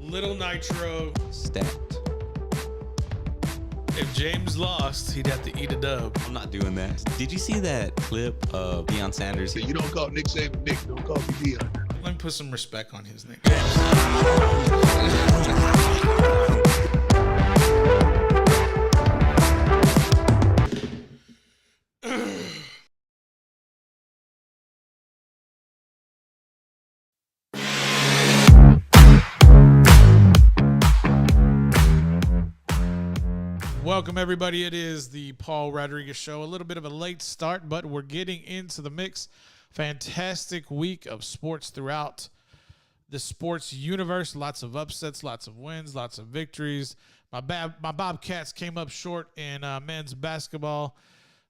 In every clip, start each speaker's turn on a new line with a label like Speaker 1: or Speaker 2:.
Speaker 1: Little Nitro.
Speaker 2: Stacked.
Speaker 1: If James lost, he'd have to eat a dub.
Speaker 2: I'm not doing that. Did you see that clip of Deion Sanders?
Speaker 3: You don't call Nick Saban Nick. Don't call me Deion.
Speaker 1: Let me put some respect on his name. Welcome, everybody. It is the Paul Rodriguez Show. A little bit of a late start, but we're getting into the mix. Fantastic week of sports throughout the sports universe. Lots of upsets, lots of wins, lots of victories. My Bobcats came up short in men's basketball.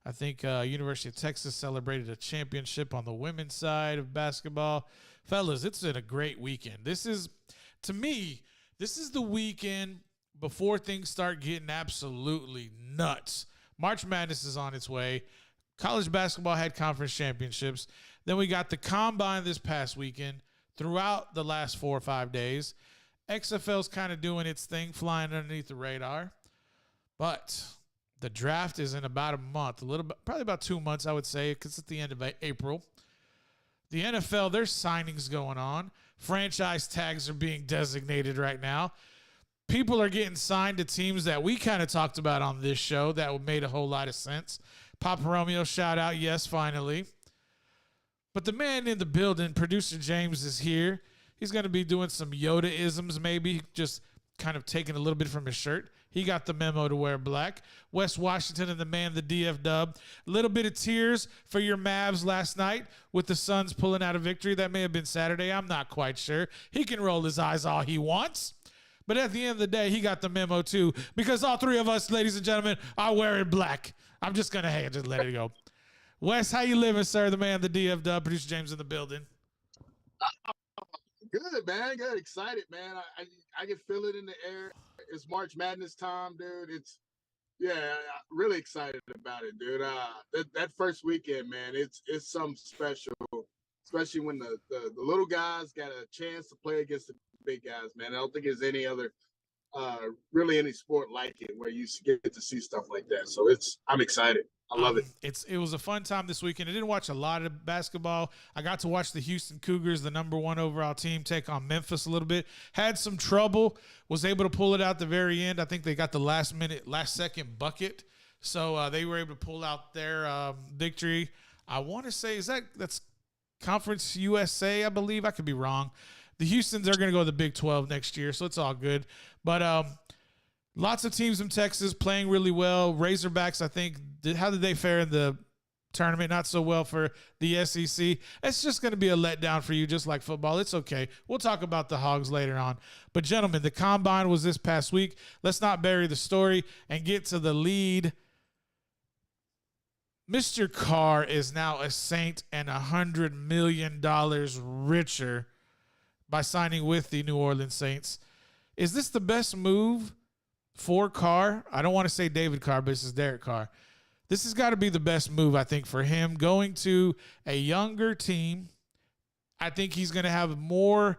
Speaker 1: I think University of Texas celebrated a championship on the women's side of basketball. Fellas, it's been a great weekend. To me, this is the weekend before things start getting absolutely nuts. March Madness is on its way. College basketball had conference championships. Then we got the combine this past weekend throughout the last 4 or 5 days. XFL's kind of doing its thing, flying underneath the radar. But the draft is in about a month, probably about 2 months, I would say, because it's at the end of April. The NFL, there's signings going on. Franchise tags are being designated right now. People are getting signed to teams that we kind of talked about on this show that made a whole lot of sense. Papa Romeo, shout out. Yes, finally. But the man in the building, producer James, is here. He's going to be doing some Yoda-isms, maybe, just kind of taking a little bit from his shirt. He got the memo to wear black. Wes Washington and the man, the DF Dub. A little bit of tears for your Mavs last night with the Suns pulling out a victory. That may have been Saturday. I'm not quite sure. He can roll his eyes all he wants. But at the end of the day, he got the memo too, because all three of us, ladies and gentlemen, are wearing black. I'm just going to just let it go. Wes, how you living, sir? The man, the DF Dub, producer James in the building.
Speaker 3: Good, man. Good. Excited, man. I can feel it in the air. It's March Madness time, dude. Really excited about it, dude. That first weekend, man, it's something special, especially when the little guys got a chance to play against the big guys, man. I don't think there's any other really any sport like it where you get to see stuff like that. So I'm excited. I love it.
Speaker 1: It was a fun time this weekend. I didn't watch a lot of basketball. I got to watch the Houston Cougars, the #1 overall team, take on Memphis a little bit. Had some trouble, was able to pull it out the very end. I think they got the last second bucket. So they were able to pull out their victory. I want to say, that's Conference USA, I believe. I could be wrong. The Houstons are going to go to the Big 12 next year, so it's all good. But lots of teams in Texas playing really well. Razorbacks, I think, how did they fare in the tournament? Not so well for the SEC. It's just going to be a letdown for you, just like football. It's okay. We'll talk about the Hogs later on. But, gentlemen, the combine was this past week. Let's not bury the story and get to the lead. Mr. Carr is now a Saint and $100 million richer by signing with the New Orleans Saints. Is this the best move for Carr? I don't want to say David Carr, but this is Derek Carr. This has got to be the best move, I think, for him. Going to a younger team, I think he's going to have more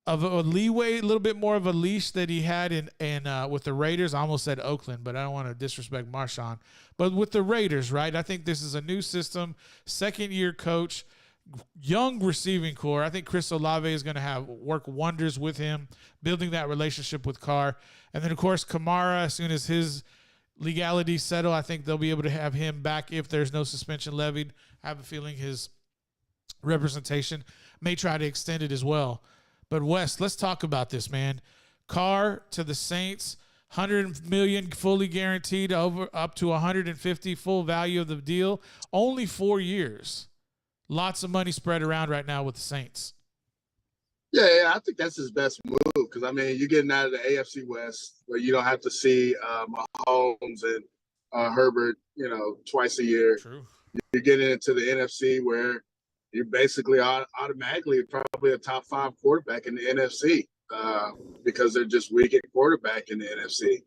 Speaker 1: of a leeway, a little bit more of a leash that he had in with the Raiders. I almost said Oakland, but I don't want to disrespect Marshawn. But with the Raiders, right, I think this is a new system, second-year coach, young receiving core. I think Chris Olave is going to work wonders with him, building that relationship with Carr. And then, of course, Kamara, as soon as his legalities settle, I think they'll be able to have him back if there's no suspension levied. I have a feeling his representation may try to extend it as well. But, Wes, let's talk about this, man. Carr to the Saints, $100 million fully guaranteed, up to $150 full value of the deal. Only 4 years. Lots of money spread around right now with the Saints.
Speaker 3: Yeah, I think that's his best move because, I mean, you're getting out of the AFC West where you don't have to see Mahomes and Herbert, twice a year.
Speaker 1: True.
Speaker 3: You're getting into the NFC where you're basically automatically probably a top 5 quarterback in the NFC because they're just weak at quarterback in the NFC.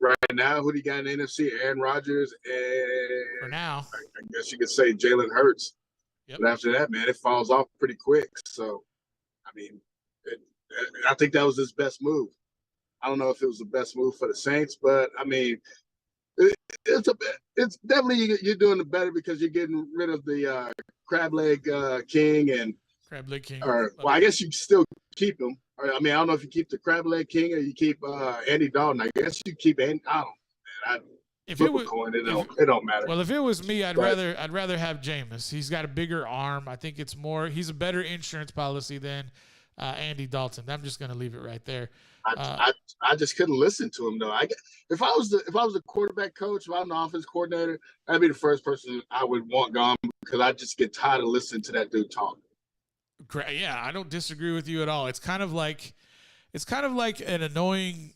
Speaker 3: Right now, who do you got in the NFC? Aaron Rodgers and
Speaker 1: for now,
Speaker 3: I guess you could say Jalen Hurts.
Speaker 1: Yep.
Speaker 3: But after that, man, it falls off pretty quick. So, I mean, I think that was his best move. I don't know if it was the best move for the Saints, but I mean, it's definitely you're doing it better because you're getting rid of the crab leg king
Speaker 1: Crab Leg King.
Speaker 3: well, I guess you still keep him. Or, I mean, I don't know if you keep the crab leg king or you keep Andy Dalton. I guess you keep Andy. I don't.
Speaker 1: If
Speaker 3: flip
Speaker 1: it was,
Speaker 3: a coin. It don't matter.
Speaker 1: well, if it was me, I'd rather have Jameis. He's got a bigger arm. I think it's more. He's a better insurance policy than Andy Dalton. I'm just going to leave it right there.
Speaker 3: I just couldn't listen to him though. If I was the quarterback coach, if I was the offense coordinator, that'd be the first person I would want gone because I just get tired of listening to that dude talk.
Speaker 1: Yeah, I don't disagree with you at all. It's kind of like an annoying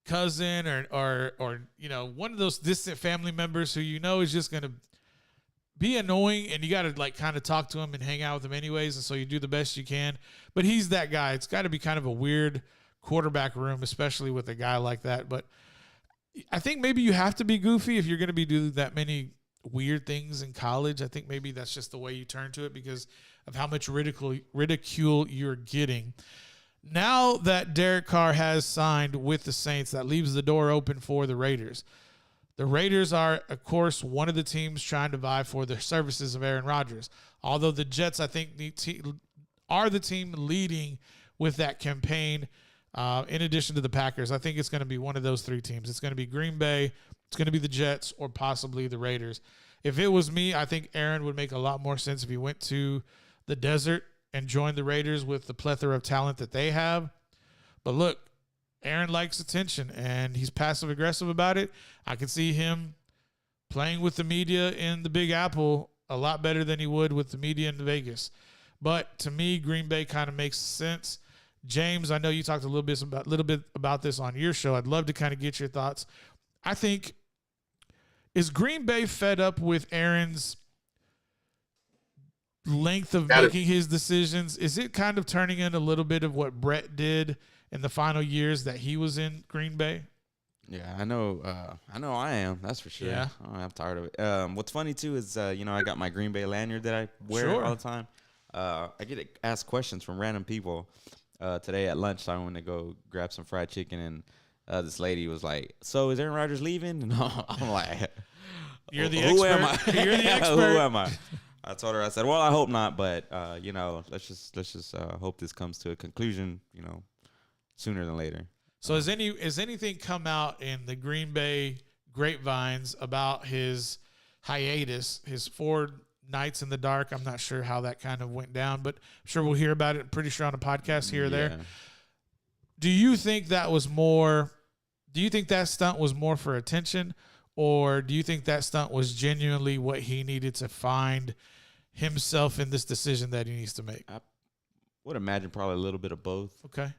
Speaker 1: cousin or one of those distant family members who is just going to be annoying, and you got to like kind of talk to him and hang out with him anyways, and so you do the best you can. But he's that guy. It's got to be kind of a weird quarterback room, especially with a guy like that. But I think maybe you have to be goofy if you're going to be doing that many weird things in college. I think maybe that's just the way you turn to it because of how much ridicule you're getting. Now that Derek Carr has signed with the Saints, that leaves the door open for the Raiders. The Raiders are, of course, one of the teams trying to vie for the services of Aaron Rodgers. Although the Jets, I think, are the team leading with that campaign. In addition to the Packers, I think it's going to be one of those three teams. It's going to be Green Bay, it's going to be the Jets, or possibly the Raiders. If it was me, I think Aaron would make a lot more sense if he went to the desert and joined the Raiders with the plethora of talent that they have. But look, Aaron likes attention, and he's passive-aggressive about it. I can see him playing with the media in the Big Apple a lot better than he would with the media in Vegas. But to me, Green Bay kind of makes sense. James, I know you talked a little bit about this on your show. I'd love to kind of get your thoughts. I think, is Green Bay fed up with Aaron's length of making his decisions? Is it kind of turning in a little bit of what Brett did in the final years that he was in Green Bay?
Speaker 2: Yeah, I know I am. That's for sure.
Speaker 1: Yeah.
Speaker 2: I'm tired of it. What's funny too is, I got my Green Bay lanyard that I wear all the time. I get asked questions from random people. Today at lunch, I went to go grab some fried chicken, and this lady was like, "So is Aaron Rodgers leaving?" And I'm like,
Speaker 1: "You're the
Speaker 2: who
Speaker 1: expert.
Speaker 2: am I?
Speaker 1: You're the expert.
Speaker 2: Who am I?" I told her, I said, "Well, I hope not, but let's just hope this comes to a conclusion, sooner than later."
Speaker 1: So has anything come out in the Green Bay grapevines about his hiatus, his 4 nights in the dark? I'm not sure how that kind of went down, but I'm sure we'll hear about it. I'm pretty sure on a podcast here or there. Do you think that stunt was more for attention, or do you think that stunt was genuinely what he needed to find himself in this decision that he needs to make?
Speaker 2: I would imagine probably a little bit of both.
Speaker 1: Okay.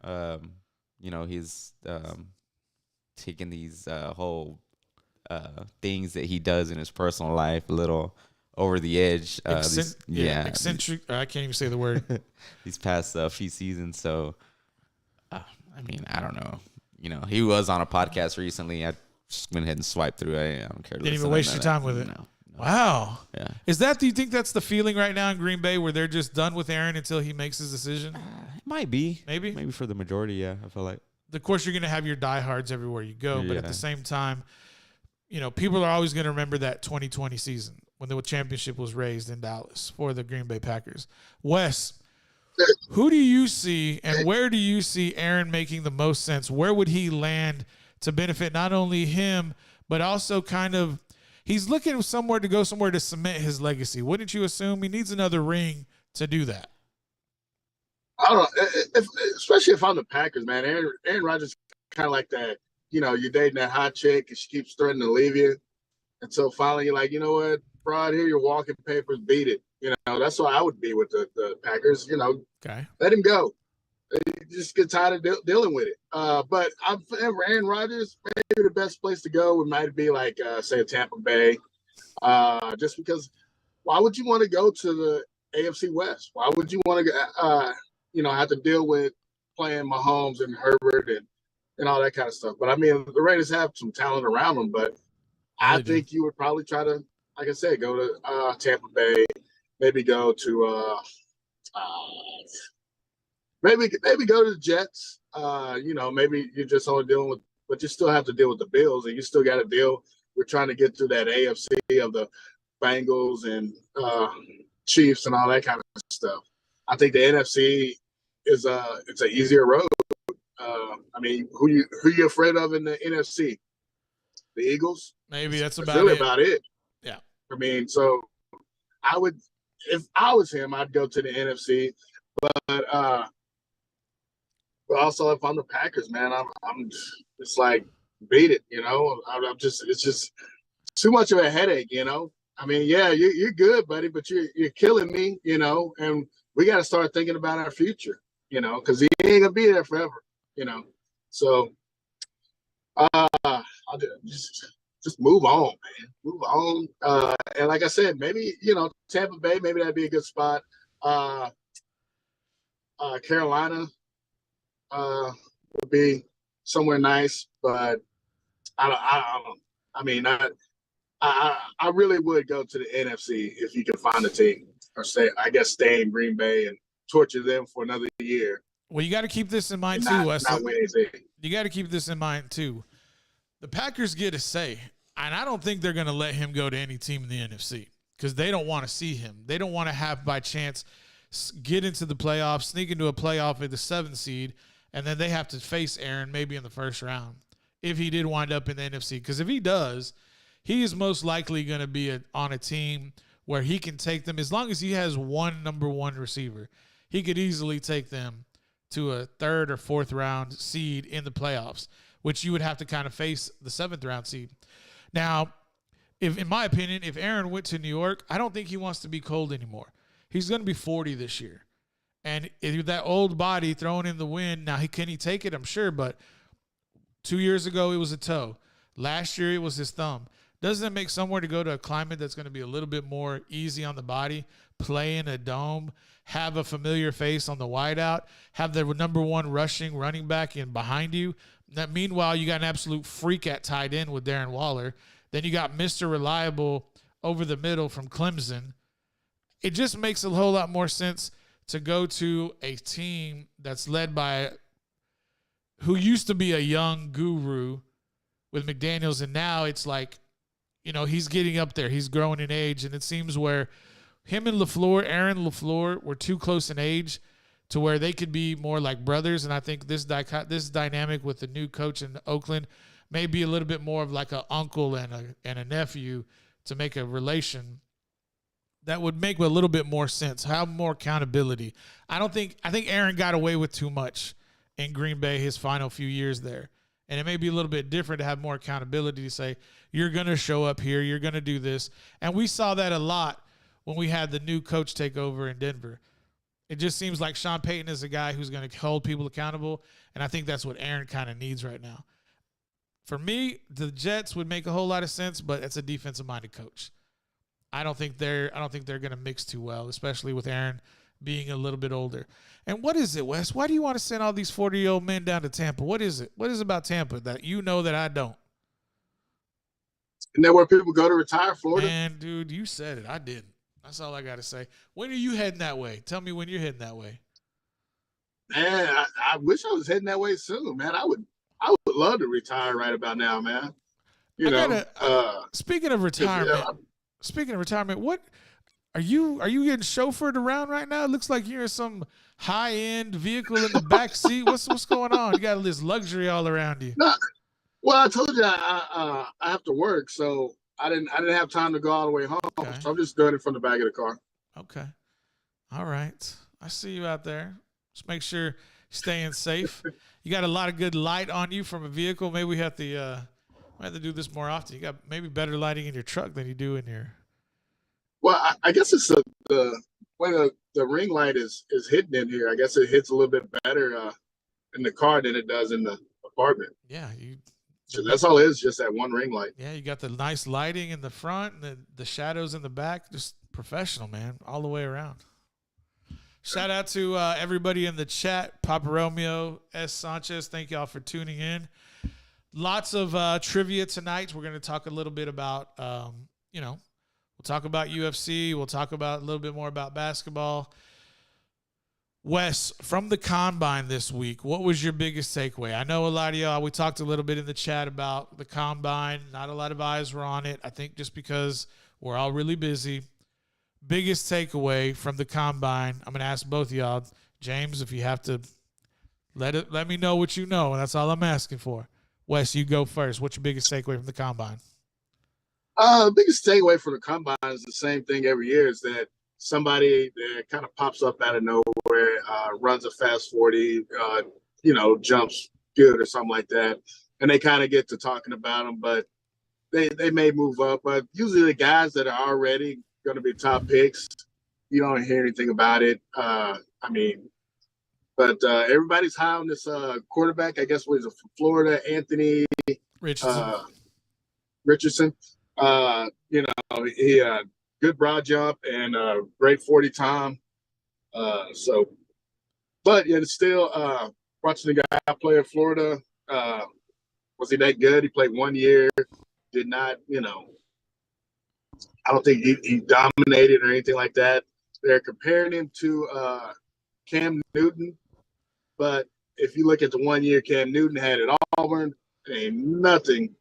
Speaker 2: He's taking these whole things that he does in his personal life a little over the edge.
Speaker 1: Eccentric. I can't even say the word.
Speaker 2: These past few seasons. So, I don't know. He was on a podcast recently. I just went ahead and swiped through. I don't care.
Speaker 1: Didn't even waste your time with it.
Speaker 2: No.
Speaker 1: Wow.
Speaker 2: Yeah.
Speaker 1: Do you think that's the feeling right now in Green Bay where they're just done with Aaron until he makes his decision?
Speaker 2: It might be.
Speaker 1: Maybe
Speaker 2: for the majority, yeah. I feel like.
Speaker 1: Of course, you're going to have your diehards everywhere you go, but at the same time, people are always going to remember that 2020 season when the championship was raised in Dallas for the Green Bay Packers. Wes, who do you see and where do you see Aaron making the most sense? Where would he land to benefit not only him, but also kind of he's looking somewhere to cement his legacy. Wouldn't you assume he needs another ring to do that?
Speaker 3: I don't know, especially if I'm the Packers, man. Aaron Rodgers kind of like that. You're dating that hot chick and she keeps threatening to leave you. And so finally you're like, you know what, Rod, here your walking papers, beat it. That's why I would be with the Packers.
Speaker 1: Okay.
Speaker 3: Let him go. You just get tired of dealing with it. But Aaron Rodgers, maybe the best place to go might be like, say, Tampa Bay. Just because why would you want to go to the AFC West? Why would you want to have to deal with playing Mahomes and Herbert and all that kind of stuff? But, the Raiders have some talent around them, but I think you would probably try to, like I said, go to Tampa Bay, maybe go to maybe go to the Jets. Maybe you're just only dealing with, but you still have to deal with the Bills, and you still got to deal. We're trying to get through that AFC of the Bengals and Chiefs and all that kind of stuff. I think the NFC is it's an easier road. Who you afraid of in the NFC? The Eagles.
Speaker 1: Maybe that's
Speaker 3: really about it.
Speaker 1: Yeah.
Speaker 3: So I would, if I was him, I'd go to the NFC. But also if I'm the Packers, man, I'm it's like beat it. It's just too much of a headache. Yeah, you're good, buddy, but you're killing me. And we got to start thinking about our future. Because he ain't gonna be there forever. So I'll just move on, man. Move on. And like I said, maybe Tampa Bay, maybe that'd be a good spot. Carolina would be somewhere nice, but I really would go to the NFC if you can find a team, or stay in Green Bay and torture them for another year.
Speaker 1: Well, you got to keep this in mind too, Wes.
Speaker 3: Not win anything.
Speaker 1: You got to keep this in mind too. The Packers get a say, and I don't think they're going to let him go to any team in the NFC because they don't want to see him. They don't want to have, by chance, get into the playoffs, sneak into a playoff at the 7th seed, and then they have to face Aaron maybe in the first round if he did wind up in the NFC. Because if he does, he is most likely going to be on a team where he can take them, as long as he has one number one receiver, he could easily take them to a 3rd or 4th round seed in the playoffs, which you would have to kind of face the 7th round seed. Now, in my opinion, if Aaron went to New York, I don't think he wants to be cold anymore. He's going to be 40 this year. And if that old body thrown in the wind, now can he take it? I'm sure, but 2 years ago, it was a toe. Last year, it was his thumb. Doesn't it make somewhere to go to a climate that's going to be a little bit more easy on the body, play in a dome, have a familiar face on the wideout, have the number one rushing running back in behind you? That meanwhile, you got an absolute freak at tight end with Darren Waller. Then you got Mr. Reliable over the middle from Clemson. It just makes a whole lot more sense to go to a team that's led by who used to be a young guru with McDaniels, and now it's like, he's getting up there. He's growing in age, and it seems where him and Aaron LaFleur were too close in age to where they could be more like brothers, and I think this dynamic with the new coach in Oakland may be a little bit more of like an uncle and a nephew to make a relation that would make a little bit more sense, have more accountability. I think Aaron got away with too much in Green Bay his final few years there. And it may be a little bit different to have more accountability to say, you're going to show up here, you're going to do this. And we saw that a lot when we had the new coach take over in Denver. It just seems like Sean Payton is a guy who's going to hold people accountable, and I think that's what Aaron kind of needs right now. For me, the Jets would make a whole lot of sense, but it's a defensive-minded coach. I don't think they're going to mix too well, especially with Aaron being a little bit older. And what is it, Wes? Why do you want to send all these 40-year-old men down to Tampa? What is it? What is it about Tampa that you know that I don't?
Speaker 3: Isn't that where people go to retire, Florida?
Speaker 1: Man, dude, you said it. I didn't. That's all I got to say. When are you heading that way? Tell me when you're heading that way.
Speaker 3: Man, I wish I was heading that way soon, man. I would love to retire right about now, man.
Speaker 1: Speaking of retirement, what are you getting chauffeured around right now? It looks like you're in some high-end vehicle in the back seat. What's going on? You got this luxury all around you.
Speaker 3: No, well, I told you I have to work, so I didn't have time to go all the way home. Okay. So I'm just doing it from the back of the car.
Speaker 1: Okay. All right. I see you out there. Just make sure you're staying safe. You got a lot of good light on you from a vehicle. Maybe we have to do this more often. You got maybe better lighting in your truck than you do in your.
Speaker 3: Well, I guess it's the way the ring light is hidden in here. I guess it hits a little bit better in the car than it does in the apartment.
Speaker 1: Yeah,
Speaker 3: so that's all it is, just that one ring light.
Speaker 1: Yeah, you got the nice lighting in the front and the shadows in the back. Just professional, man, all the way around. Shout out to everybody in the chat. Papa Romeo, S. Sanchez, thank y'all for tuning in. Lots of trivia tonight. We're going to talk a little bit about, we'll talk about UFC. We'll talk about a little bit more about basketball. Wes, from the combine this week, what was your biggest takeaway? I know a lot of y'all, we talked a little bit in the chat about the combine. Not a lot of eyes were on it. I think just because we're all really busy. Biggest takeaway from the combine, I'm going to ask both of y'all. James, if you have to, let me know what you know, and that's all I'm asking for. Wes, you go first. What's your biggest takeaway from the combine?
Speaker 3: The biggest takeaway from the combine is the same thing every year, is that somebody that kind of pops up out of nowhere, runs a fast 40, jumps good or something like that. And they kind of get to talking about them, but they may move up. But usually the guys that are already going to be top picks, you don't hear anything about it. But everybody's high on this quarterback. I guess what is it, from Florida, Anthony Richardson. He good broad jump and great 40 time. But it's still watching the guy play in Florida. Was he that good? He played 1 year. Did not, I don't think he dominated or anything like that. They're comparing him to Cam Newton. But if you look at the 1 year Cam Newton had at Auburn, ain't nothing.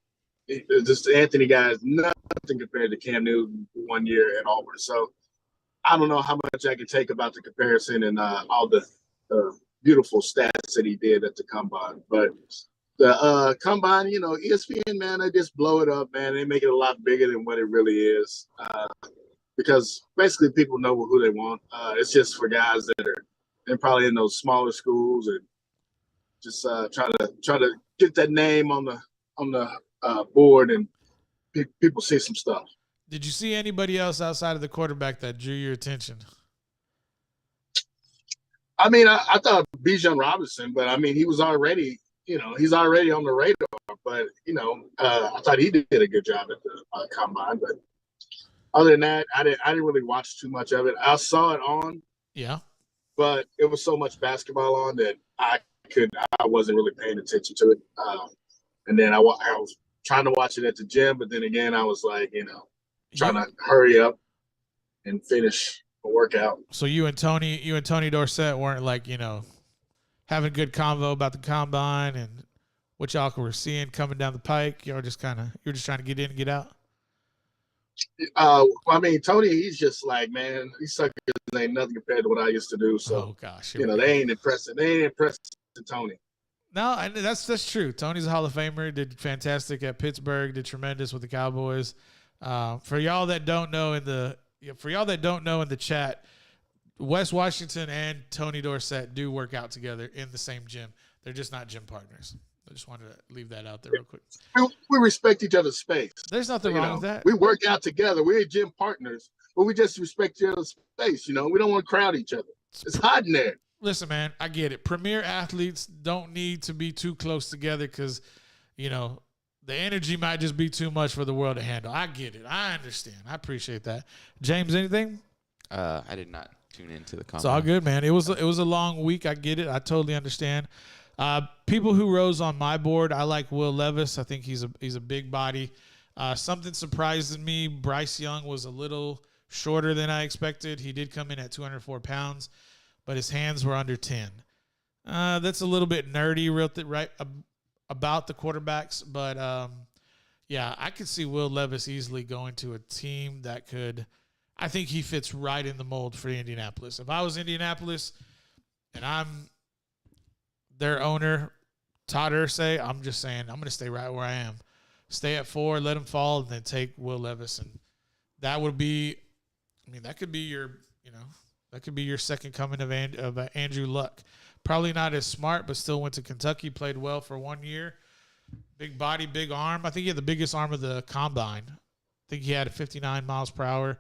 Speaker 3: This Anthony guy is nothing compared to Cam Newton 1 year at Auburn. So I don't know how much I can take about the comparison and all the beautiful stats that he did at the combine. But the combine, ESPN, man, they just blow it up, man. They make it a lot bigger than what it really is, because basically people know who they want. It's just for guys that are probably in those smaller schools and just try to get that name on the board and people see some stuff.
Speaker 1: Did you see anybody else outside of the quarterback that drew your attention?
Speaker 3: I mean, I thought Bijan Robinson, but I mean, he was already, he's already on the radar. But I thought he did a good job at the combine. But other than that, I didn't really watch too much of it. I saw it on, but it was so much basketball on that I wasn't really paying attention to it. And then I was trying to watch it at the gym, but then again, I was like, trying to hurry up and finish a workout.
Speaker 1: So you and Tony Dorsett weren't like, having a good convo about the combine and what y'all were seeing coming down the pike. You're just trying to get in and get out.
Speaker 3: I mean, Tony, he's just like, man, these suckers ain't nothing compared to what I used to do. So,
Speaker 1: oh gosh,
Speaker 3: they ain't impressing. They ain't impressing Tony.
Speaker 1: No, that's true. Tony's a Hall of Famer. Did fantastic at Pittsburgh. Did tremendous with the Cowboys. For y'all that don't know in the chat, Wes Washington and Tony Dorsett do work out together in the same gym. They're just not gym partners. I just wanted to leave that out there real quick.
Speaker 3: We respect each other's space.
Speaker 1: There's nothing wrong with that.
Speaker 3: We work out together. We're gym partners, but we just respect each other's space. We don't want to crowd each other. It's hot in there.
Speaker 1: Listen, man, I get it. Premier athletes don't need to be too close together because, the energy might just be too much for the world to handle. I get it. I understand. I appreciate that. James, anything?
Speaker 2: I did not tune into the comment.
Speaker 1: It's all good, man. It was a long week. I get it. I totally understand. People who rose on my board, I like Will Levis. I think he's a big body. Something surprises me. Bryce Young was a little shorter than I expected. He did come in at 204 pounds, but his hands were under 10. That's a little bit nerdy, right, about the quarterbacks. But, I could see Will Levis easily going to a team that could – I think he fits right in the mold for Indianapolis. If I was Indianapolis and I'm their owner, Todd Irsay, I'm just saying I'm going to stay right where I am. Stay at 4, let him fall, and then take Will Levis. And that would be – that could be your – that could be your second coming of Andrew Luck. Probably not as smart, but still went to Kentucky, played well for 1 year. Big body, big arm. I think he had the biggest arm of the combine. I think he had 59 miles per hour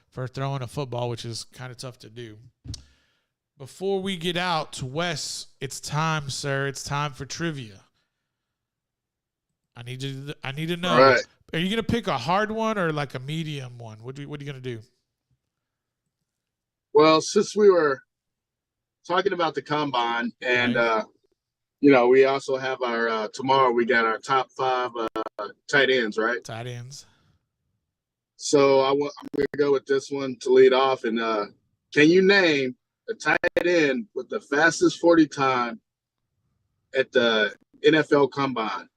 Speaker 1: for throwing a football, which is kind of tough to do. Before we get out, Wes, it's time, sir. It's time for trivia. I need to know.
Speaker 3: All right.
Speaker 1: Are you going to pick a hard one or like a medium one? What are you going to do?
Speaker 3: Well, since we were talking about the combine and, we also have our tomorrow we got our top 5 tight ends, right?
Speaker 1: Tight ends.
Speaker 3: So I'm going to go with this one to lead off. And can you name the tight end with the fastest 40 time at the NFL Combine.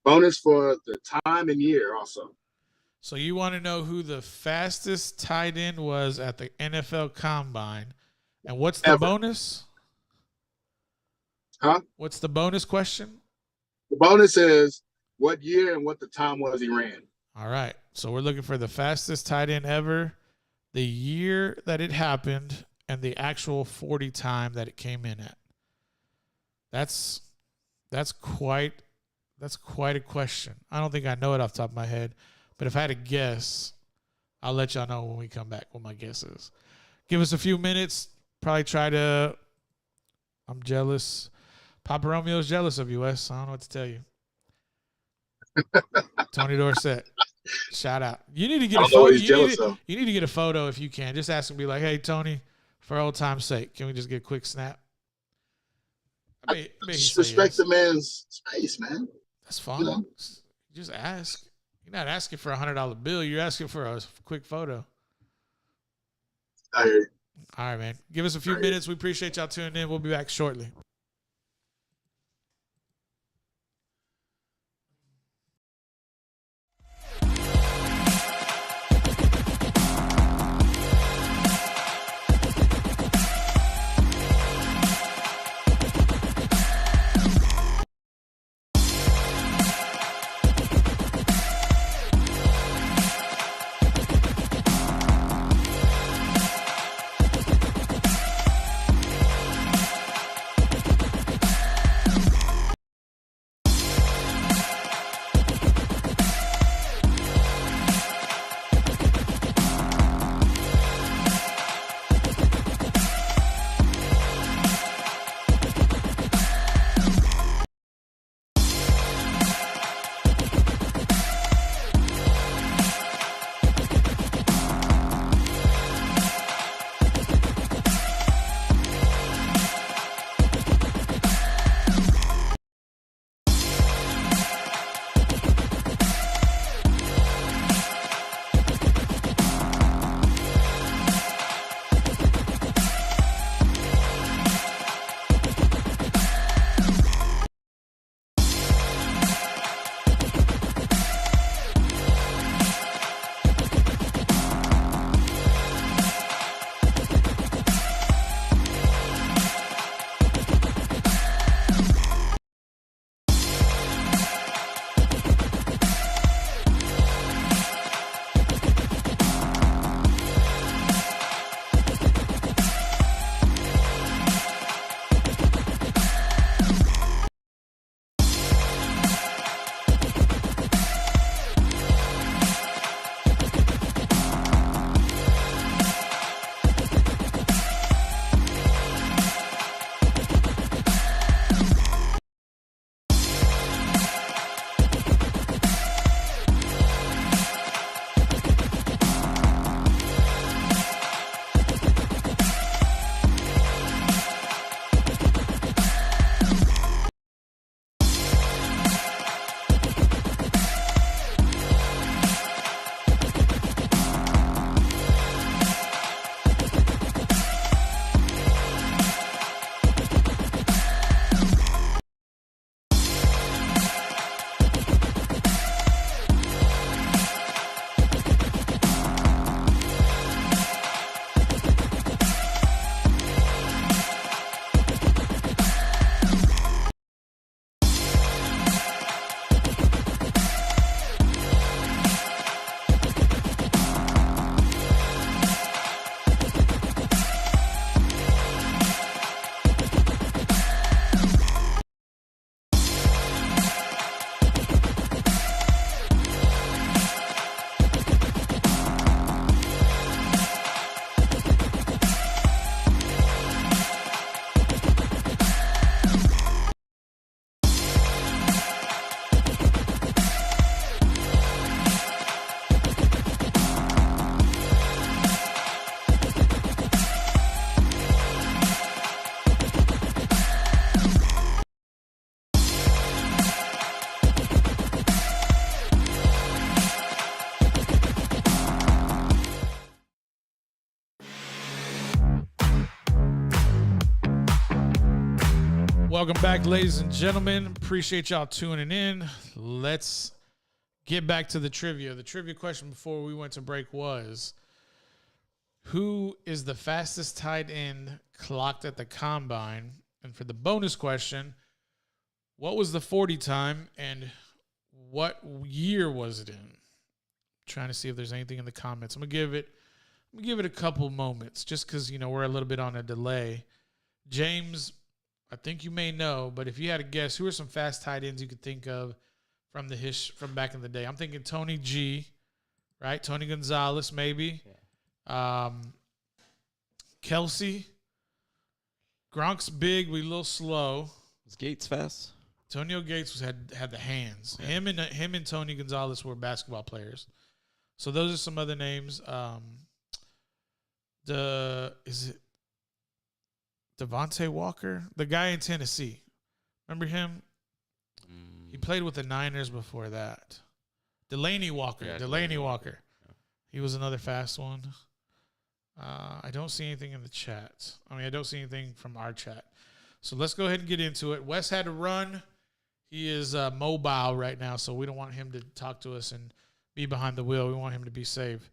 Speaker 3: Bonus for the time and year also.
Speaker 1: So you want to know who the fastest tight end was at the NFL Combine. And what's the bonus?
Speaker 3: Huh?
Speaker 1: What's the bonus question?
Speaker 3: The bonus is what year and what the time was he ran.
Speaker 1: All right. So we're looking for the fastest tight end ever, the year that it happened, and the actual 40 time that it came in at. That's quite a question. I don't think I know it off the top of my head, but if I had to guess, I'll let y'all know when we come back what my guess is. Give us a few minutes. Probably try to. I'm jealous. Papa Romeo's jealous of you, Wes. I don't know what to tell you. Tony Dorsett, shout out. You need to get a photo. You need to get a photo if you can. Just ask him, be like, "Hey, Tony, for old time's sake, can we just get a quick snap?"
Speaker 3: I respect the man's space, man.
Speaker 1: That's fine. You know? Just ask. You're not asking for $100 bill. You're asking for a quick photo.
Speaker 3: I hear you.
Speaker 1: All right, man. Give us a few minutes. We appreciate y'all tuning in. We'll be back shortly. Welcome back, ladies and gentlemen. Appreciate y'all tuning in. Let's get back to the trivia. The trivia question before we went to break was, who is the fastest tight end clocked at the combine? And for the bonus question, what was the 40 time and what year was it in? I'm trying to see if there's anything in the comments. I'm gonna give it a couple moments just because, you know, we're a little bit on a delay. James, I think you may know, but if you had to guess, who are some fast tight ends you could think of from from back in the day? I'm thinking Tony G, right? Tony Gonzalez, maybe. Yeah. Kelsey. Gronk's big, we a little slow.
Speaker 2: Was Gates fast?
Speaker 1: Antonio Gates had the hands. Yeah. Him and Tony Gonzalez were basketball players. So those are some other names. Is it Devontae Walker? The guy in Tennessee. Remember him? He played with the Niners before that. Delaney Walker.
Speaker 2: Yeah,
Speaker 1: Delaney Walker. Yeah. He was another fast one. I don't see anything in the chat. I don't see anything from our chat. So let's go ahead and get into it. Wes had to run. He is mobile right now, so we don't want him to talk to us and be behind the wheel. We want him to be safe.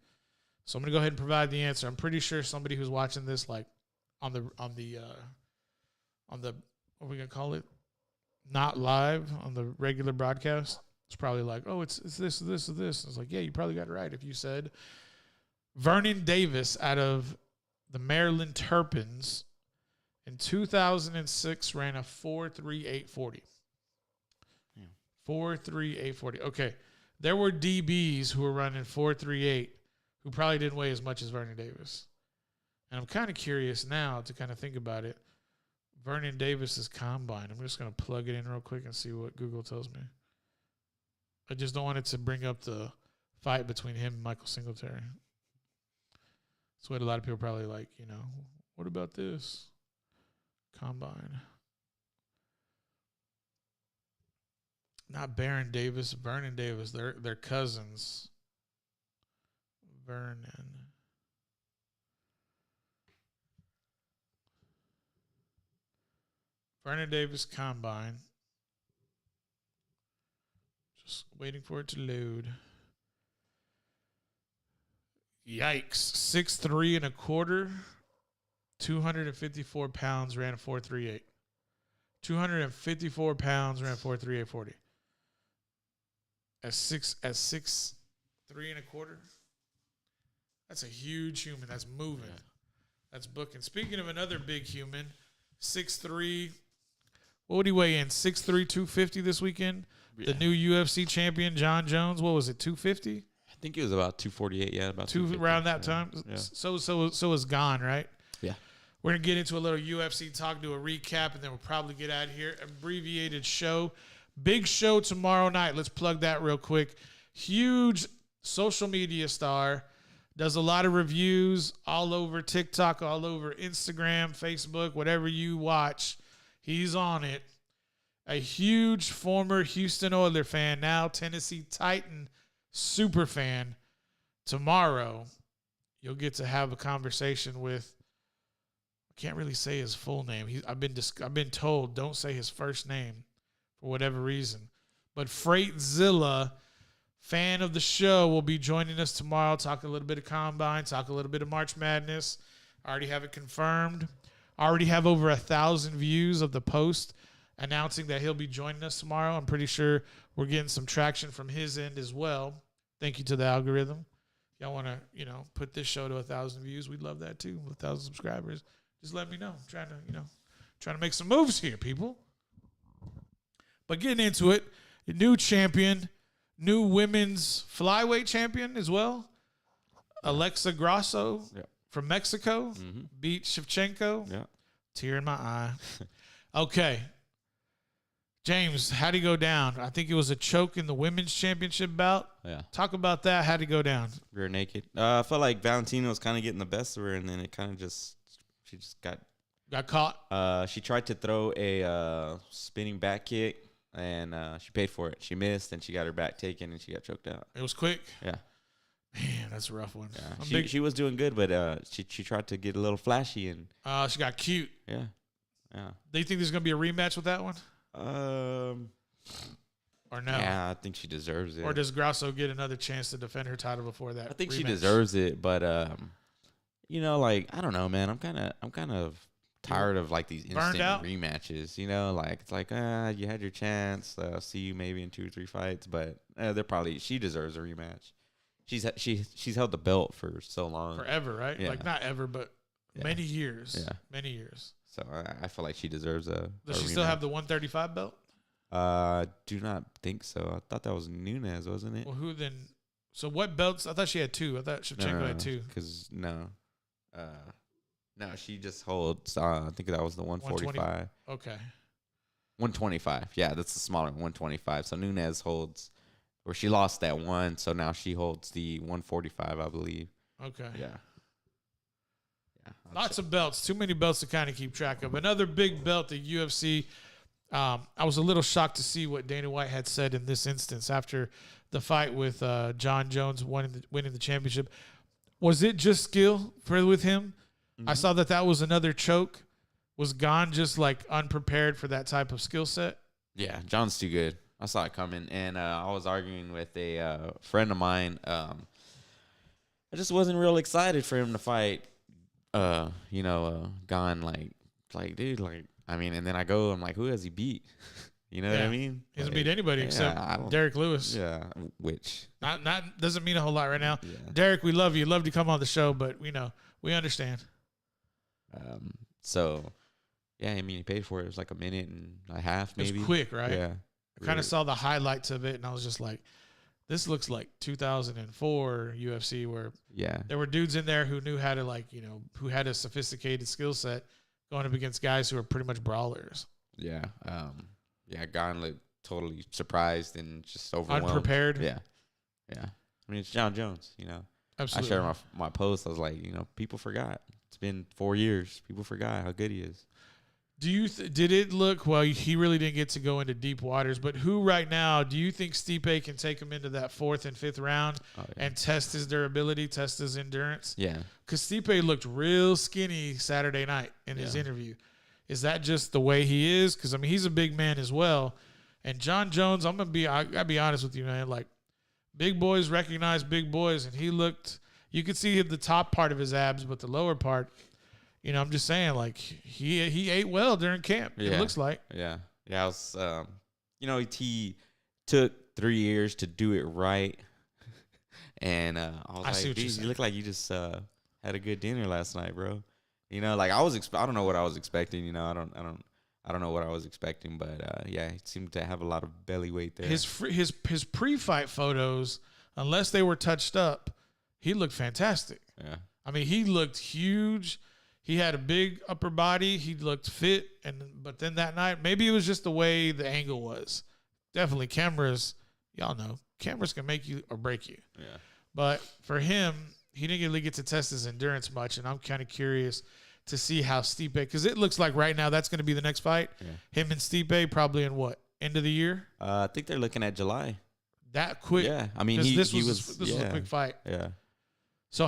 Speaker 1: So I'm going to go ahead and provide the answer. I'm pretty sure somebody who's watching this, like, on the what are we going to call it? Not live, on the regular broadcast. It's probably like, oh, it's this. It's like, yeah, you probably got it right if you said Vernon Davis out of the Maryland Terrapins in 2006 ran a 4.3840. 4.3840. Okay. There were DBs who were running 4.38 who probably didn't weigh as much as Vernon Davis. And I'm kind of curious now to kind of think about it. Vernon Davis's combine. I'm just going to plug it in real quick and see what Google tells me. I just don't want it to bring up the fight between him and Michael Singletary. That's what a lot of people probably like, you know, what about this? Combine. Not Baron Davis, Vernon Davis. They're cousins. Vernon. Vernon Davis combine. Just waiting for it to load. Yikes. 6'3" and a quarter. 254 pounds, ran a 4.38. 254 pounds, ran 4.3840. At 6'3" and a quarter. That's a huge human. That's moving. Yeah. That's booking. Speaking of another big human, 6'3". What would he weigh in? 6'3", 250 this weekend? Yeah. The new UFC champion, John Jones. What was it, 250?
Speaker 2: I think it was about 248, yeah. About
Speaker 1: around that time.
Speaker 2: Yeah.
Speaker 1: So is Gone, right?
Speaker 2: Yeah.
Speaker 1: We're going to get into a little UFC talk, do a recap, and then we'll probably get out of here. Abbreviated show. Big show tomorrow night. Let's plug that real quick. Huge social media star. Does a lot of reviews all over TikTok, all over Instagram, Facebook, whatever you watch. He's on it. A huge former Houston Oilers fan, now Tennessee Titan super fan. Tomorrow, you'll get to have a conversation with, I can't really say his full name. I've been told don't say his first name for whatever reason. But Freightzilla, fan of the show, will be joining us tomorrow. Talk a little bit of Combine, talk a little bit of March Madness. I already have it confirmed. I already have over 1,000 views of the post announcing that he'll be joining us tomorrow. I'm pretty sure we're getting some traction from his end as well. Thank you to the algorithm. If y'all want to, put this show to 1,000 views, we'd love that too. 1,000 subscribers. Just let me know. I'm trying to make some moves here, people. But getting into it, a new champion, new women's flyweight champion as well. Alexa Grasso from Mexico beat Shevchenko. Yeah. Tear in my eye. Okay. James, how'd he go down? I think it was a choke in the women's championship bout.
Speaker 2: Yeah.
Speaker 1: Talk about that. How'd he go down?
Speaker 2: Rear naked. I felt like Valentina was kind of getting the best of her, and then it kind of she just got
Speaker 1: caught.
Speaker 2: She tried to throw a spinning back kick, and she paid for it. She missed, and she got her back taken, and she got choked out.
Speaker 1: It was quick.
Speaker 2: Yeah.
Speaker 1: Man, that's a rough one.
Speaker 2: Yeah. She was doing good, but she tried to get a little flashy, and
Speaker 1: she got cute.
Speaker 2: Yeah. Yeah.
Speaker 1: Do you think there's going to be a rematch with that one? Or no?
Speaker 2: Yeah, I think she deserves it.
Speaker 1: Or does Grasso get another chance to defend her title before that?
Speaker 2: I think
Speaker 1: rematch?
Speaker 2: she deserves it, but you know, like I don't know, man. I'm kind of tired of like these instant rematches. You know, like it's like you had your chance. See you maybe in 2 or 3 fights, but she deserves a rematch. She's held the belt for so long,
Speaker 1: forever, right?
Speaker 2: Yeah.
Speaker 1: Like not ever, but many years.
Speaker 2: Yeah,
Speaker 1: many years.
Speaker 2: So I feel like she deserves a.
Speaker 1: Does she still have the 135 belt?
Speaker 2: Do not think so. I thought that was Nunes, wasn't it?
Speaker 1: Well, who then? So what belts? I thought she had 2. I thought Shevchenko had 2.
Speaker 2: Because no, she just holds. I think that was the 145.
Speaker 1: Okay.
Speaker 2: 125. Yeah, that's the smaller 125. So Nunes holds, or she lost that one, so now she holds the 145, I believe.
Speaker 1: Okay.
Speaker 2: Yeah.
Speaker 1: Lots of belts. Too many belts to kind of keep track of. Another big belt, the UFC. I was a little shocked to see what Dana White had said in this instance after the fight with John Jones winning the championship. Was it just skill with him? Mm-hmm. I saw that was another choke. Was Gane just like unprepared for that type of skill set?
Speaker 2: Yeah, John's too good. I saw it coming, and I was arguing with a friend of mine. I just wasn't real excited for him to fight. Gane, like dude, like. I mean, and then I'm like, who has he beat? You know what I mean?
Speaker 1: He hasn't beat anybody except Derek Lewis.
Speaker 2: Yeah, which
Speaker 1: not doesn't mean a whole lot right now.
Speaker 2: Yeah.
Speaker 1: Derek, we love you. Love to come on the show, but we understand.
Speaker 2: So, yeah, I mean, he paid for it. It was like a minute and a half, maybe.
Speaker 1: It was quick, right?
Speaker 2: Yeah.
Speaker 1: I kind of saw the highlights of it, and I was just like, this looks like 2004 UFC, where there were dudes in there who knew how to who had a sophisticated skill set. Going up against guys who are pretty much brawlers.
Speaker 2: Yeah. Gane looked totally surprised and just overwhelmed.
Speaker 1: Unprepared.
Speaker 2: Yeah. I mean, it's John Jones,
Speaker 1: Absolutely.
Speaker 2: I shared my post. I was like, people forgot. It's been 4 years. People forgot how good he is.
Speaker 1: Do you did it look, well, he really didn't get to go into deep waters, but who right now, do you think Stipe can take him into that 4th and 5th round and test his durability, test his endurance?
Speaker 2: Yeah. Because
Speaker 1: Stipe looked real skinny Saturday night in his interview. Is that just the way he is? Because, I mean, he's a big man as well. And John Jones, I gotta be honest with you, man. Like, big boys recognize big boys, and you could see the top part of his abs, but the lower part, I'm just saying, like, he ate well during camp. It looks like.
Speaker 2: Yeah. I was, he took 3 years to do it right. And I was like, dude, you look like you just had a good dinner last night, bro. Like I don't know what I was expecting. I don't know what I was expecting, but he seemed to have a lot of belly weight there.
Speaker 1: His pre-fight photos, unless they were touched up, he looked fantastic.
Speaker 2: Yeah.
Speaker 1: I mean, he looked huge. He had a big upper body. He looked fit, but then that night, maybe it was just the way the angle was. Definitely cameras, y'all know, cameras can make you or break you.
Speaker 2: Yeah.
Speaker 1: But for him, he didn't really get to test his endurance much, and I'm kind of curious to see how Stipe, because it looks like right now that's going to be the next fight. Yeah. Him and Stipe probably in what, end of the year?
Speaker 2: I think they're looking at July.
Speaker 1: That quick?
Speaker 2: Yeah, I mean
Speaker 1: this was a quick fight.
Speaker 2: Yeah.
Speaker 1: So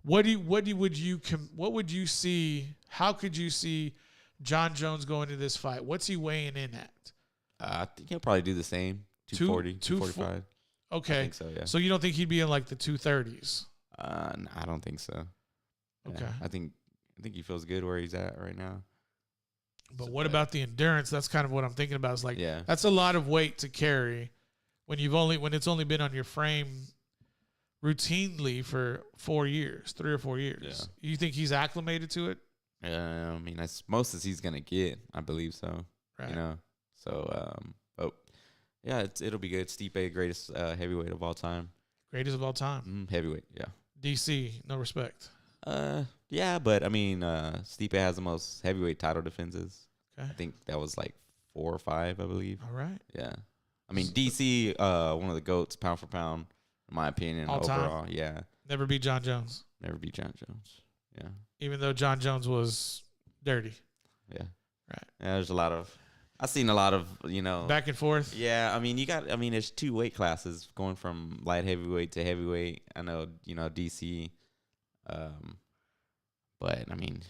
Speaker 1: what would you see? How could you see John Jones going into this fight? What's he weighing in at?
Speaker 2: I think he'll probably do the same. 240, 245.
Speaker 1: Okay.
Speaker 2: I think so, yeah.
Speaker 1: So you don't think he'd be in like the 230s?
Speaker 2: No, I don't think so.
Speaker 1: Okay.
Speaker 2: Yeah, I think he feels good where he's at right now.
Speaker 1: But what about the endurance? That's kind of what I'm thinking about. It's like that's a lot of weight to carry when it's only been on your frame routinely for 4 years, 3 or 4 years. Yeah. You think he's acclimated to it?
Speaker 2: I mean, that's most as he's gonna get. I believe so. Right. So it'll be good. Stipe, greatest heavyweight of all time.
Speaker 1: Greatest of all time.
Speaker 2: Heavyweight, yeah.
Speaker 1: DC, no respect.
Speaker 2: Yeah, but I mean, Stipe has the most heavyweight title defenses.
Speaker 1: Okay.
Speaker 2: I think that was like 4 or 5, I believe.
Speaker 1: All right.
Speaker 2: Yeah. I mean, DC, one of the GOATs, pound for pound, in my opinion,
Speaker 1: all
Speaker 2: overall.
Speaker 1: Time?
Speaker 2: Yeah.
Speaker 1: Never beat John Jones.
Speaker 2: Never beat John Jones. Yeah.
Speaker 1: Even though John Jones was dirty.
Speaker 2: Yeah.
Speaker 1: Right.
Speaker 2: Yeah, I've seen a lot of,
Speaker 1: back and forth.
Speaker 2: Yeah, I mean, there's 2 weight classes going from light heavyweight to heavyweight. I know, DC, but I mean,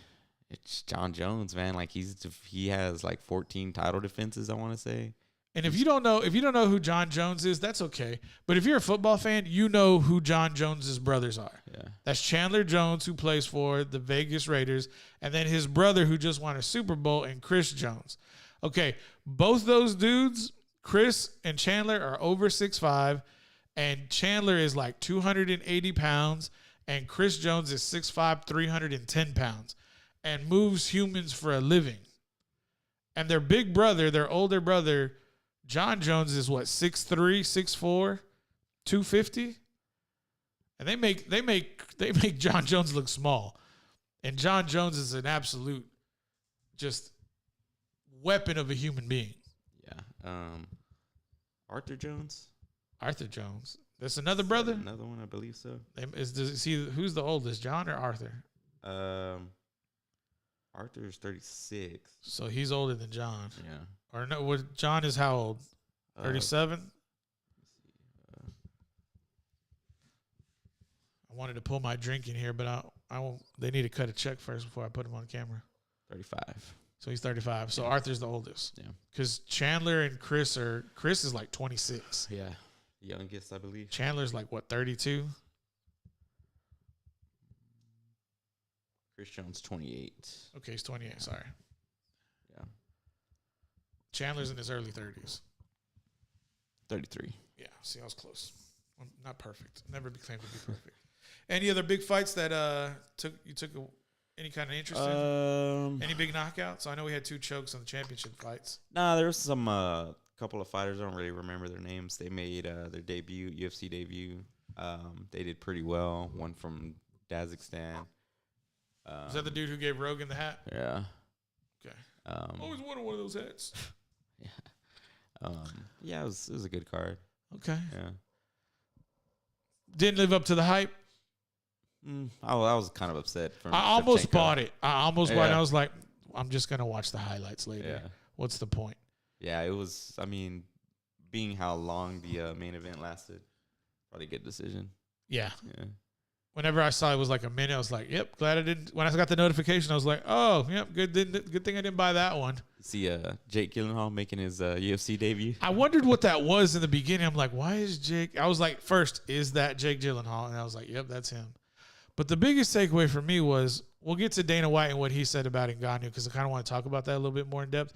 Speaker 2: It's John Jones, man. Like he has like 14 title defenses, I want to say.
Speaker 1: And if you don't know who John Jones is, that's okay. But if you're a football fan, you know who John Jones's brothers are.
Speaker 2: Yeah.
Speaker 1: That's Chandler Jones, who plays for the Vegas Raiders, and then his brother, who just won a Super Bowl, and Chris Jones. Okay, both those dudes, Chris and Chandler, are over 6'5", and Chandler is like 280 pounds, and Chris Jones is 6'5", 310 pounds, and moves humans for a living. And their big brother, their older brother, John Jones, is what, 6'3", 6'4", 250? And they make John Jones look small. And John Jones is an absolute just weapon of a human being.
Speaker 2: Yeah. Arthur Jones?
Speaker 1: Arthur Jones. That's another brother?
Speaker 2: Another one, I believe so.
Speaker 1: Who's the oldest, John or Arthur?
Speaker 2: Arthur is 36.
Speaker 1: So he's older than John.
Speaker 2: Yeah.
Speaker 1: Or no, John is how old? 37? I wanted to pull my drink in here, but I won't. They need to cut a check first before I put him on camera.
Speaker 2: 35.
Speaker 1: So he's 35. So Arthur's the oldest.
Speaker 2: Yeah.
Speaker 1: Because Chandler and Chris is like 26.
Speaker 2: Yeah. Youngest, I believe.
Speaker 1: Chandler's like, what, 32?
Speaker 2: Chris Jones, 28.
Speaker 1: Okay, he's 28. Sorry.
Speaker 2: Yeah.
Speaker 1: Chandler's in his early 30s.
Speaker 2: 33.
Speaker 1: Yeah, see, I was close. I'm not perfect. Never claimed to be perfect. Any other big fights that you took any kind of interest in? Any big knockouts? I know we had 2 chokes on the championship fights.
Speaker 2: Nah, there was some couple of fighters. I don't really remember their names. They made their debut, UFC debut. They did pretty well. One from Kazakhstan.
Speaker 1: Is that the dude who gave Rogan the hat?
Speaker 2: Yeah.
Speaker 1: Okay. Always wanted one of those hats.
Speaker 2: Yeah. Yeah, it was a good card.
Speaker 1: Okay.
Speaker 2: Yeah.
Speaker 1: Didn't live up to the hype.
Speaker 2: I was kind of upset.
Speaker 1: I almost bought it. I bought it. I was like, I'm just gonna watch the highlights later.
Speaker 2: Yeah.
Speaker 1: What's the point?
Speaker 2: Yeah, it was. I mean, being how long the main event lasted, probably a good decision.
Speaker 1: Yeah.
Speaker 2: Yeah.
Speaker 1: Whenever I saw it was like a minute, I was like, "Yep, glad I didn't." When I got the notification, I was like, "Oh, yep, good thing I didn't buy that one."
Speaker 2: See, Jake Gyllenhaal making his UFC debut.
Speaker 1: I wondered what that was in the beginning. I'm like, "Why is Jake?" I was like, first, is that Jake Gyllenhaal? And I was like, "Yep, that's him." But the biggest takeaway for me was, we'll get to Dana White and what he said about Ngannou, because I kind of want to talk about that a little bit more in depth.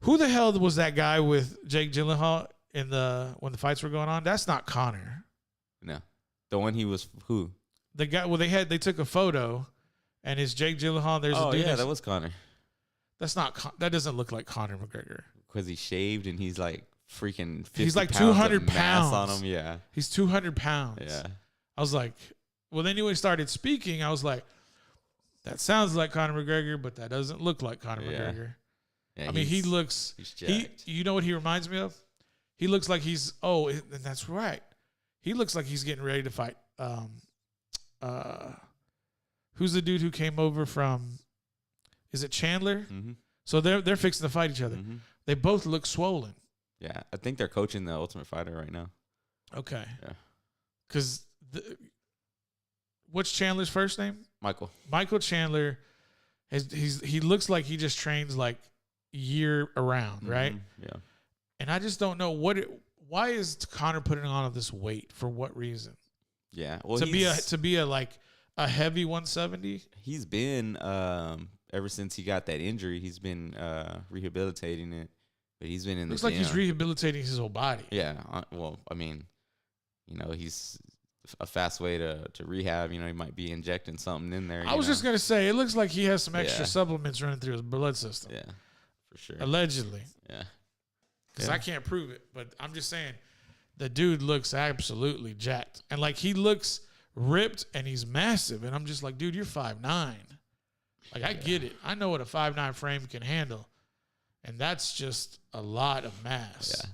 Speaker 1: Who the hell was that guy with Jake Gyllenhaal when the fights were going on? That's not Conor.
Speaker 2: No, the one he was who?
Speaker 1: The guy. Well, they took a photo, and it's Jake Gyllenhaal. There's a dude.
Speaker 2: Yeah, that was Conor.
Speaker 1: That's not. That doesn't look like Conor McGregor.
Speaker 2: Because he shaved and he's like freaking 50
Speaker 1: he's like
Speaker 2: pounds
Speaker 1: 200
Speaker 2: of mass
Speaker 1: pounds
Speaker 2: on him. Yeah,
Speaker 1: he's 200 pounds.
Speaker 2: Yeah,
Speaker 1: I was like, well, then when he started speaking, I was like, that sounds like Conor McGregor, but that doesn't look like Conor McGregor.
Speaker 2: Yeah,
Speaker 1: I mean, he looks. You know what he reminds me of? He looks like he's. Oh, and that's right. He looks like he's getting ready to fight. Who's the dude who came over from? Is it Chandler?
Speaker 2: Mm-hmm.
Speaker 1: So they're fixing to fight each other.
Speaker 2: Mm-hmm.
Speaker 1: They both look swollen.
Speaker 2: Yeah, I think they're coaching the Ultimate Fighter right now.
Speaker 1: Okay.
Speaker 2: Yeah.
Speaker 1: Because what's Chandler's first name?
Speaker 2: Michael.
Speaker 1: Michael Chandler. He looks like he just trains like year around, right?
Speaker 2: Yeah.
Speaker 1: And I just don't know why is Conor putting on all this weight? For what reason?
Speaker 2: Yeah. Well,
Speaker 1: to be a heavy 170.
Speaker 2: He's been ever since he got that injury. He's been rehabilitating it, but he's been in.
Speaker 1: Looks like he's rehabilitating his whole body.
Speaker 2: Yeah. Well, I mean, he's a fast way to rehab. He might be injecting something in there.
Speaker 1: I was just gonna say, it looks like he has some extra supplements running through his blood system.
Speaker 2: Yeah, for sure.
Speaker 1: Allegedly.
Speaker 2: Yeah.
Speaker 1: Because I can't prove it, but I'm just saying, the dude looks absolutely jacked, and like he looks ripped and he's massive, and I'm just like, dude, you're 5'9". Like I get it. I know what a 5'9" frame can handle, and that's just a lot of mass.
Speaker 2: Yeah.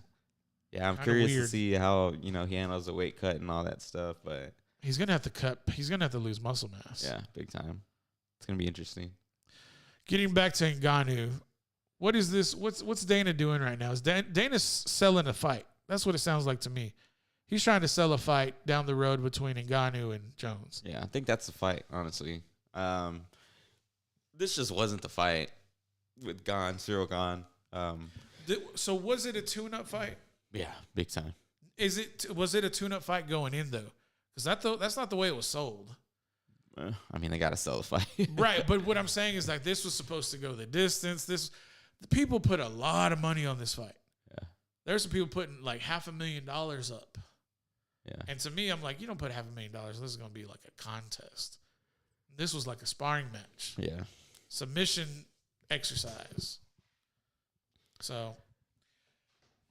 Speaker 2: Yeah, I'm curious to see how, he handles the weight cut and all that stuff, but
Speaker 1: he's going to have to cut. He's going to have to lose muscle mass.
Speaker 2: Yeah, big time. It's going to be interesting.
Speaker 1: Getting back to Ngannou, what is this? What's Dana doing right now? Is Dana's selling a fight? That's what it sounds like to me. He's trying to sell a fight down the road between Ngannou and Jones.
Speaker 2: Yeah, I think that's the fight, honestly. this just wasn't the fight with Cyril Gane.
Speaker 1: So was it a tune-up fight?
Speaker 2: Yeah, big time.
Speaker 1: Was it a tune-up fight going in though? Because that's not the way it was sold.
Speaker 2: I mean, they gotta sell the fight,
Speaker 1: right? But what I'm saying is like this was supposed to go the distance. The people put a lot of money on this fight.
Speaker 2: Yeah,
Speaker 1: there's some people putting like $500,000 up.
Speaker 2: Yeah,
Speaker 1: and to me, I'm like, you don't put $500,000. This is gonna be like a contest. This was like a sparring match.
Speaker 2: Yeah,
Speaker 1: submission exercise. So,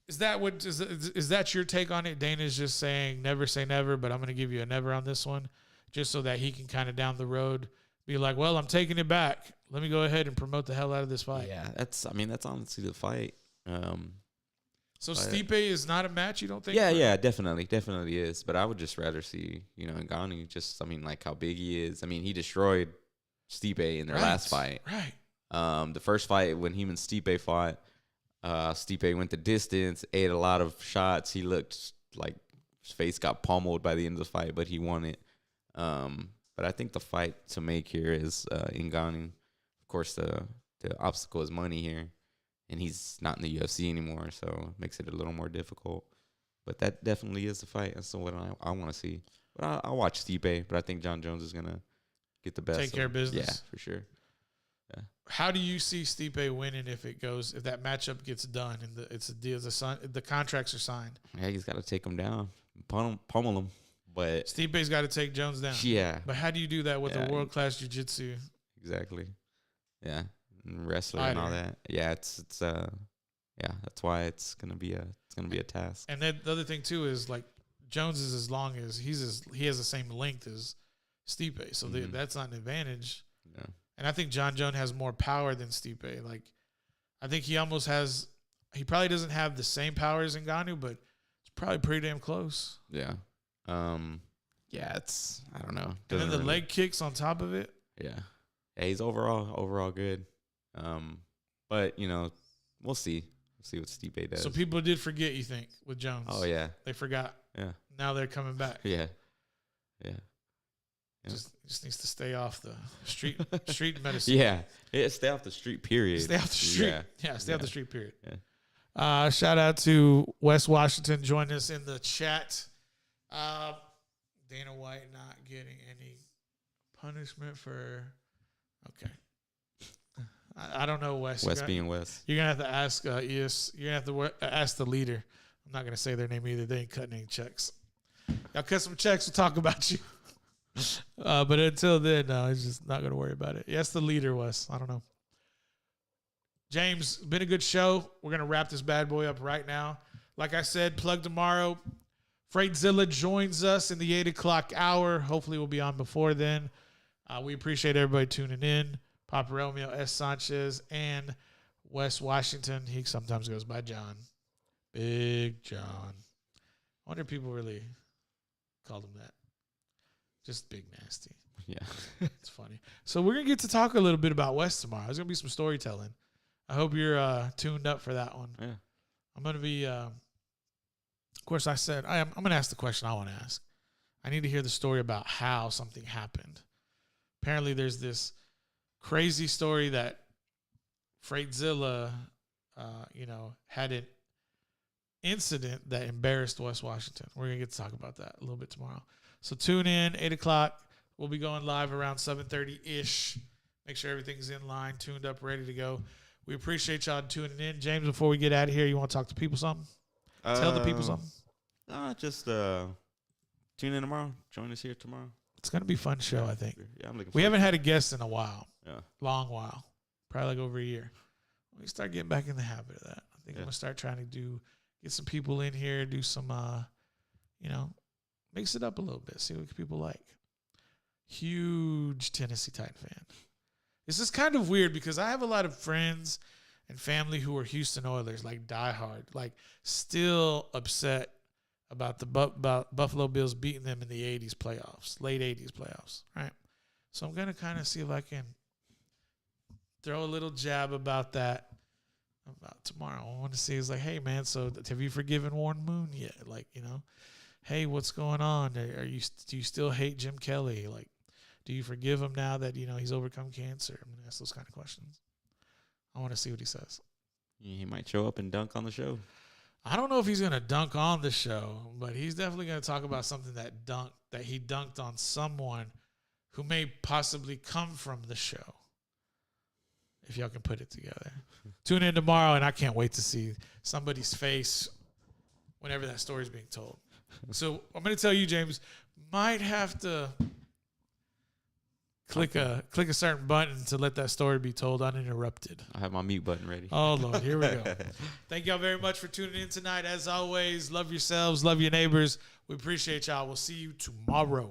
Speaker 1: is that your take on it? Dana's just saying never say never, but I'm going to give you a never on this one, just so that he can kind of down the road be like, well, I'm taking it back. Let me go ahead and promote the hell out of this fight.
Speaker 2: Yeah, that's honestly the fight.
Speaker 1: So Stipe is not a match, you don't think?
Speaker 2: Yeah, definitely is. But I would just rather see, Ngannou like how big he is. I mean, he destroyed Stipe in their last fight.
Speaker 1: Right.
Speaker 2: The first fight when him and Stipe fought, Stipe went the distance, ate a lot of shots. He looked like his face got pummeled by the end of the fight, but he won it. But I think the fight to make here is Ngannou. Of course, the obstacle is money here, and he's not in the UFC anymore, so it makes it a little more difficult. But that definitely is the fight. That's what I want to see. But I'll watch Stipe, but I think John Jones is going to get the best.
Speaker 1: Take care of business.
Speaker 2: Yeah, for sure. Yeah.
Speaker 1: How do you see Stipe winning if that matchup gets done and the contracts are signed?
Speaker 2: Yeah, he's got to take him down, pummel him. But
Speaker 1: Stipe's got to take Jones down.
Speaker 2: Yeah.
Speaker 1: But how do you do that with a world-class jiu-jitsu?
Speaker 2: Exactly. Yeah. And wrestler and all that. Yeah, it's that's why it's gonna be a task.
Speaker 1: And then the other thing too is like Jones is as long as he has the same length as Stipe, so that's not an advantage.
Speaker 2: Yeah.
Speaker 1: And I think John Jones has more power than Stipe. Like, I think he probably doesn't have the same power as Ngannou, but it's probably pretty damn close.
Speaker 2: Yeah. Yeah, I don't know.
Speaker 1: And then the leg kicks on top of it.
Speaker 2: Yeah. Yeah, he's overall good. But we'll see. We'll see what Stipe does.
Speaker 1: So people did forget, you think, with Jones?
Speaker 2: Oh yeah.
Speaker 1: They forgot.
Speaker 2: Yeah.
Speaker 1: Now they're coming back.
Speaker 2: Yeah. Yeah.
Speaker 1: Just needs to stay off the street medicine.
Speaker 2: Yeah, stay off the street. Period.
Speaker 1: Stay off the street. Yeah, stay off the street. Period.
Speaker 2: Yeah.
Speaker 1: Shout out to Wes Washington joining us in the chat. Dana White not getting any punishment for. Okay. I don't know, Wes.
Speaker 2: Wes being Wes.
Speaker 1: You're gonna have to ask ES. You're gonna have to ask the leader. I'm not gonna say their name either. They ain't cutting any checks. Y'all cut some checks. We'll talk about you. But until then, no, it's just not gonna worry about it. Yes, the leader was. I don't know. James, been a good show. We're gonna wrap this bad boy up right now. Like I said, plug tomorrow. Freightzilla joins us in the 8:00 hour. Hopefully, we'll be on before then. We appreciate everybody tuning in. Papa Romeo, S. Sanchez, and Wes Washington. He sometimes goes by John. Big John. I wonder if people really called him that. Just Big Nasty.
Speaker 2: Yeah.
Speaker 1: It's funny. So we're going to get to talk a little bit about Wes tomorrow. There's going to be some storytelling. I hope you're tuned up for that one.
Speaker 2: Yeah.
Speaker 1: I'm going to be, of course, I said, I'm going to ask the question I want to ask. I need to hear the story about how something happened. Apparently, there's this crazy story that Freightzilla, had an incident that embarrassed Wes Washington. We're going to get to talk about that a little bit tomorrow. So tune in, 8:00. We'll be going live around 7:30-ish. Make sure everything's in line, tuned up, ready to go. We appreciate y'all tuning in. James, before we get out of here, you want to talk to people something? Tell the people something?
Speaker 2: Just tune in tomorrow. Join us here tomorrow.
Speaker 1: It's going to be a fun show, I think.
Speaker 2: Yeah, I'm looking forward.
Speaker 1: We haven't had a guest in a while.
Speaker 2: Yeah.
Speaker 1: Long while. Probably like over a year. We start getting back in the habit of that. I think I'm going to start trying to get some people in here, do some, mix it up a little bit, see what people like. Huge Tennessee Titan fan. This is kind of weird because I have a lot of friends and family who are Houston Oilers, like diehard, like still upset about the Buffalo Bills beating them in the 80s playoffs, late 80s playoffs, right? So I'm going to kind of see if I can throw a little jab about that about tomorrow. I want to see, it's like, hey, man, so have you forgiven Warren Moon yet? Like, hey, what's going on? Do you still hate Jim Kelly? Like, Do you forgive him now that, he's overcome cancer? I'm going to ask those kind of questions. I want to see what he says.
Speaker 2: He might show up and dunk on the show.
Speaker 1: I don't know if he's going to dunk on the show, but he's definitely going to talk about something that he dunked on someone who may possibly come from the show. If y'all can put it together. Tune in tomorrow, and I can't wait to see somebody's face whenever that story is being told. So I'm going to tell you, James, might have to click a certain button to let that story be told uninterrupted.
Speaker 2: I have my mute button ready.
Speaker 1: Oh, Lord, here we go. Thank y'all very much for tuning in tonight. As always, love yourselves, love your neighbors. We appreciate y'all. We'll see you tomorrow.